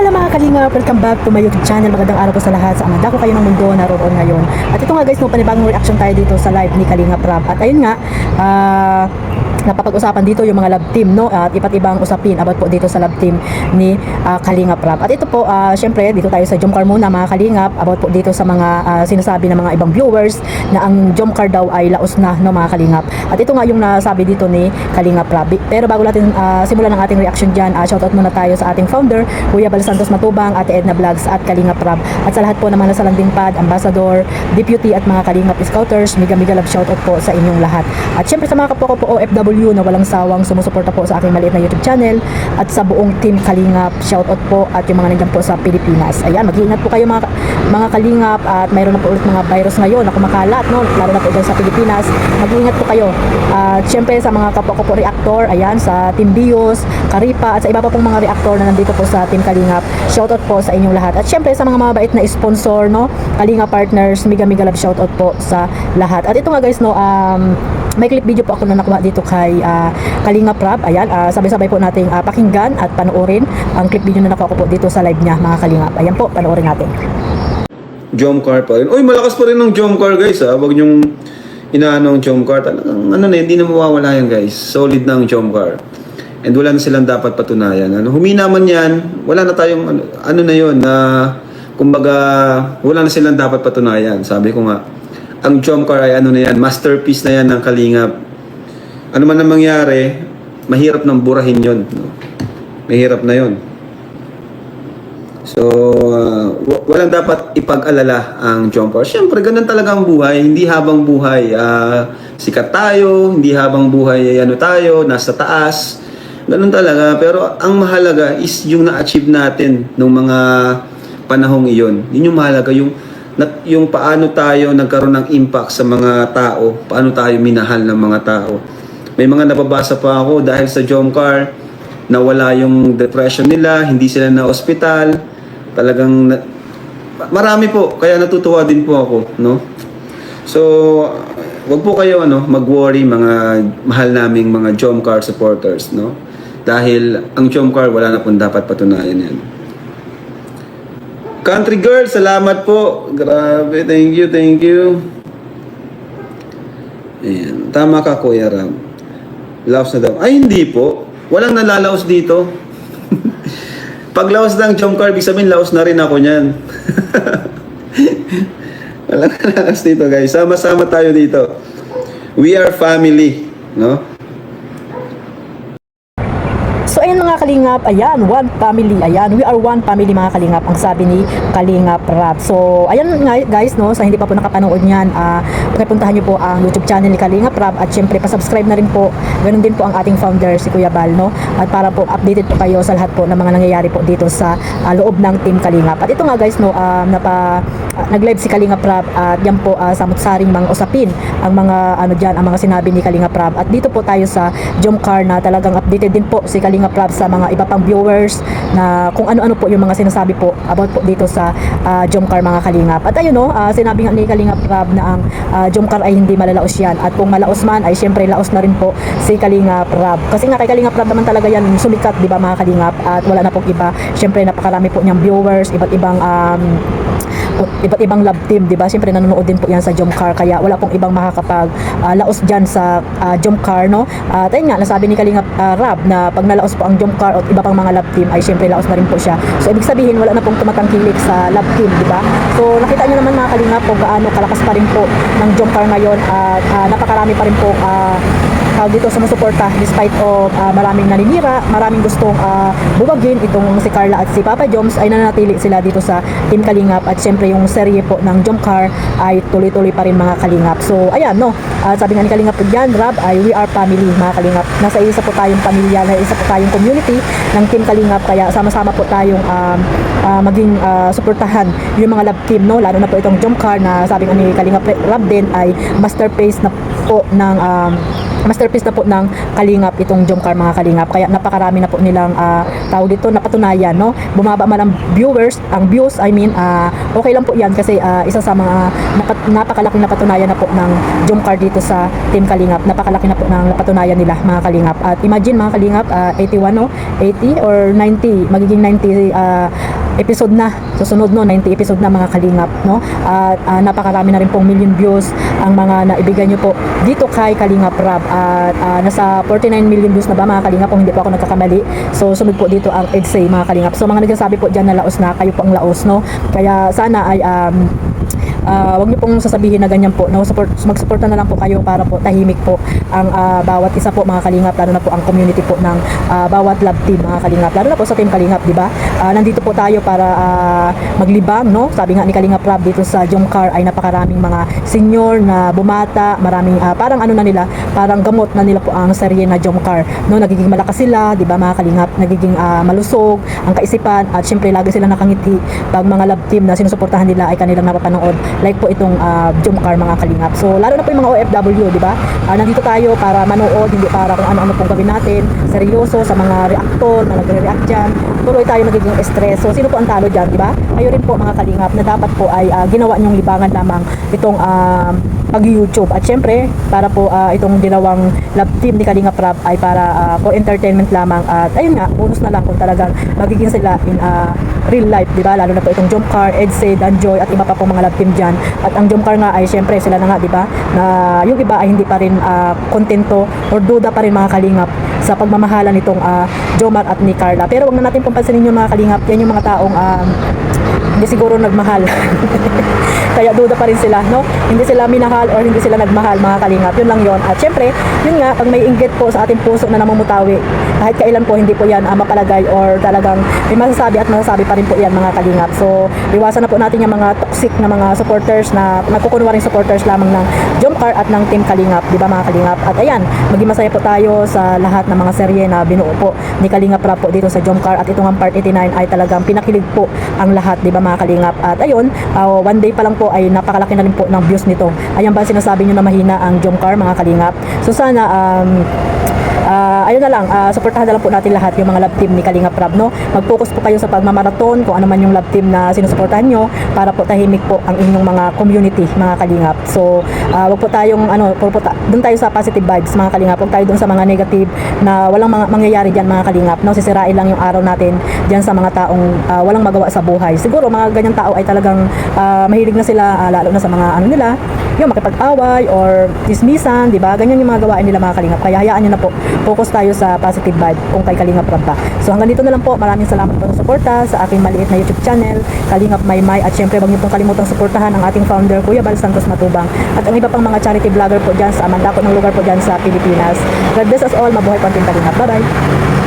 Hello mga kalinga, welcome back to my YouTube channel. Magandang araw po sa lahat. Sa amanda ko kayo ng mundo naroon ngayon. At ito nga guys, no, panibagong reaction tayo dito sa live ni Kalinga Prab. At ayun nga, napapag-usapan dito yung mga love team, no, at iba't ibang usapin about po dito sa love team ni Kalinga Prab. At ito po, syempre dito tayo sa Jomcar muna mga Kalingap, about po dito sa mga sinasabi ng mga ibang viewers na ang Jomcar daw ay laos na, no mga Kalingap. At ito nga yung nasabi dito ni Kalinga Prab. Pero bago natin simulan ang ating reaction dyan, shoutout muna tayo sa ating founder, Kuya Bal Santos Matubang, Ate Edna Vlogs at Kalinga Prab. At sa lahat po ng mga nasa landing pad, ambassador, deputy at mga Kalingap scouters, mega love shoutout po sa inyong lahat. At syempre sa mga kapwa ko po OFW na walang sawang sumusuporta po sa aking maliit na YouTube channel at sa buong team Kalingap, shoutout po, at yung mga nandiyan po sa Pilipinas. Ayan, mag-iingat po kayo mga Kalingap, at mayroon na po ulit mga virus ngayon na kumakalat, no, lalo na po dyan sa Pilipinas. Mag-iingat po kayo. At syempre sa mga kapwa ko po reactor, ayan, sa Team Bios, Karipa, at sa iba pa pong mga reactor na nandito po sa Team Kalingap, shoutout po sa inyong lahat. At syempre sa mga mabait na sponsor, no, Kalinga partners, mega love shoutout po sa lahat. At ito nga guys, no, may clip video po ako na nakuha dito kay Kalinga Prab. Ayan, sabay-sabay po nating pakinggan at panoorin ang clip video na nakuha ko po dito sa live niya mga Kalingap. Ayan po, panoorin natin. Jomcar pa rin. Uy, malakas pa rin ng Jomcar guys ha. Huwag niyong inaano ang Jomcar. Talagang ano na, hindi na mawawala yan guys. Solid na ang Jomcar. And wala na silang dapat patunayan. Ano, humina man yan, wala na tayong ano na yun na kumbaga wala na silang dapat patunayan. Sabi ko nga, ang Jomcar ay ano na yan, masterpiece na yan ng Kalingap. Ano man ang mangyari, mahirap nang burahin yun. No? Mahirap na yun. So, walang dapat ipag-alala ang Jomcar. Siyempre, ganun talaga ang buhay. Hindi habang buhay sikat tayo, hindi habang buhay ano tayo, nasa taas. Ganun talaga. Pero ang mahalaga is yung na-achieve natin nung mga panahong iyon. Yun yung mahalaga, yung paano tayo nagkaroon ng impact sa mga tao, paano tayo minahal ng mga tao. May mga nababasa pa ako dahil sa Jomcar, nawala yung depression nila, hindi sila na ospital, talagang marami po, kaya natutuwa din po ako, no? So, wag po kayo mag-worry mga mahal naming mga Jomcar supporters, no? Dahil ang Jomcar wala na pong dapat patunayan yan. Country Girl, salamat po. Grabe, thank you. Ayan, tama ka Kuya Ram. Laos na daw. Ay, hindi po. Walang nalalaos dito. Pag laos ng Jomcar, ibig sabihin laos na rin ako niyan. Walang nalalaos dito guys. Sama-sama tayo dito. We are family, no? So ayun mga Kalingap, ayan, one family, ayan, we are one family mga Kalingap, ang sabi ni Kalinga Prab. So ayan nga guys, no, sa hindi pa po nakapanood niyan, pakipuntahan niyo po ang YouTube channel ni Kalinga Prab, at syempre pa-subscribe na rin po, ganun din po ang ating founder si Kuya Bal, no, at para po updated po kayo sa lahat po ng mga nangyayari po dito sa loob ng Team Kalingap. At ito nga guys, no, nag-live si Kalinga Prab, at yan po samut-saring mga usapin ang mga ang mga sinabi ni Kalinga Prab. At dito po tayo sa Jomcar na talagang updated din po si Kalinga Prab sa mga iba pang viewers na kung ano-ano po yung mga sinasabi po about po dito sa Jomcar mga Kalingap. At ayun, no, sinabi nga ni Kalinga Prab na ang Jomcar ay hindi malalaos yan, at kung malaos man ay syempre laos na rin po si Kalinga Prab, kasi nga kay Kalinga Prab naman talaga yan sumikat, di ba mga Kalingap, at wala na pong iba. Syempre napakarami po niyang viewers, iba't ibang love team, di ba? Syempre nanonood din po yan sa Jomcar, kaya wala pong ibang makakapag laos diyan sa Jomcar, no? At ayun nga, nasabi ni Kalinga Prab na pag nalaos po ang Jomcar at iba pang mga love team ay syempre laos na rin po siya. So ibig sabihin wala na pong tumatangkilik sa love team, di ba? So nakita niyo naman mga Kalingap kung gaano kalakas pa rin po ng Jomcar ngayon, at napakarami pa rin po dito sumusuporta despite of maraming naninira, maraming gustong bubagin itong si Carla at si Papa Joms, ay nananatili sila dito sa Team Kalingap. At syempre yung serye po ng Jomcar ay tuloy-tuloy pa rin mga Kalingap. So ayan, no, sabi nga ni Kalingap yan, Rab, ay we are family mga Kalingap. Nasa isa po tayong pamilya, nasa isa po tayong community ng Team Kalingap, kaya sama-sama po tayong maging suportahan yung mga love team, no, lalo na po itong Jomcar na sabi nga ni Kalingap Rab din ay masterpiece na po ng Kalingap itong Jomcar mga Kalingap, kaya napakarami na po nilang tao dito napatunayan, no, bumaba man ang views, I mean, okay lang po yan, kasi isa sa mga napakalaking napatunayan na po ng Jomcar dito sa Team Kalingap, napakalaki na po ng napatunayan nila mga Kalingap. At imagine mga Kalingap, 81, no, 80 or 90, magiging 90 episode na, susunod no, 90 episode na mga kalingap, no? At napakarami na rin pong million views ang mga naibigay nyo po dito kay Kalingap Rab. At nasa 49 million views na ba mga kalingap kung hindi po ako nagkakamali. So sunod po dito ang EDSA mga kalingap. So mga nagsasabi po dyan na laos na, kayo po ang laos, no? Kaya sana ay wag niyo pong sasabihin na ganyan po, no? Magsuporta na lang po kayo para po tahimik po ang bawat isa po mga kalingap, lalo na po ang community po ng bawat love team mga kalingap, lalo na po sa team Kalingap, di ba? Nandito po tayo para maglibang, no? Sabi nga ni Kalingap Rab, dito sa Jomcar ay napakaraming mga senior na bumata, maraming parang ano na nila, parang gamot na nila po ang serye na Jomcar, no? Nagiging malakas sila, di ba mga kalingap, nagiging malusog ang kaisipan, at syempre lagi sila nakangiti pag mga love team na sinusuportahan nila ay kanilang napapanood, like po itong Jomcar mga kalingap. So lalo na po yung mga OFW, di ba? Nandito tayo para manood, hindi para kung ano-ano pong gawin natin, seryoso sa mga reactor na nagre-react dyan, tuloy tayo nagiging stress. So sino po ang talo dyan, di ba? Kayo rin po mga kalingap na dapat po ay ginawa nyong libangan lamang itong pag-YouTube. At syempre, para po itong ginawang love team ni Kalingap Rab ay para for entertainment lamang. At ayun nga, bonus na lang kung talagang magiging sila in real life, di ba? Lalo na po itong Jomcar, EDSA, Danjoy at iba pa pong mga love team dyan. At ang Jomcar nga ay syempre sila na nga, di ba? Na yung iba ay hindi pa rin kontento or duda pa rin mga kalingap sa pagmamahalan nitong Jomar at ni Carla. Pero wag na natin pampansinin yung mga kalingap, yan yung mga taong hindi siguro nagmahal. Kaya duda pa rin sila, no? Hindi sila minahal or hindi sila nagmahal mga kalingap. Yun lang yon. At syempre, yun nga, pag may inggit po sa ating puso na namumutawi, kahit kailan po hindi po yan mapalagay or talagang may masasabi at masasabi pa rin po yan mga kalingap. So, iwasan na po natin yung mga toxic na mga supporters na nagkukunwaring supporters lamang ng Jomcar at ng Team Kalingap, di ba mga kalingap? At ayan, maging masaya po tayo sa lahat ng mga serye na binuo po ni Kalingap Rab po dito sa Jomcar. At itong ang part 89 ay talagang pinakilig po ang lahat, di ba mga kalingap? At ayun, one day pa lang po ay napakalaki na rin po ng views nito. Ayan ba sinasabi nyo na mahina ang Jomcar mga kalingap? So sana ayun na lang, suportahan na lang po natin lahat yung mga love team ni Kalingap Rab, no? Mag-focus po kayo sa pagmamarathon kung ano man yung love team na sinusuportahan nyo para po tahimik po ang inyong mga community mga kalingap. So wag po tayong doon tayo sa positive vibes mga kalingap, wag tayo doon sa mga negative na walang mangyayari dyan mga kalingap, no? Sisirain lang yung araw natin dyan sa mga taong walang magawa sa buhay. Siguro mga ganyang tao ay talagang mahilig na sila, lalo na sa mga ano nila, yung makipag-away or dismissan, di ba? Ganyan yung mga gawain nila mga kalingap. Kaya hayaan nyo na po, focus tayo sa positive vibe kung kay Kalingap Rab pa. So hanggang dito na lang po. Maraming salamat po sa suporta sa aking maliit na YouTube channel, Kalingap Maymay. At syempre, huwag niyo pong kalimutang suportahan ang ating founder, Kuya Bal Santos Matubang. At ang iba pang mga charity vlogger po dyan sa mandako ng lugar po dyan sa Pilipinas. God bless us all. Mabuhay po ang Team Kalingap. Bye-bye!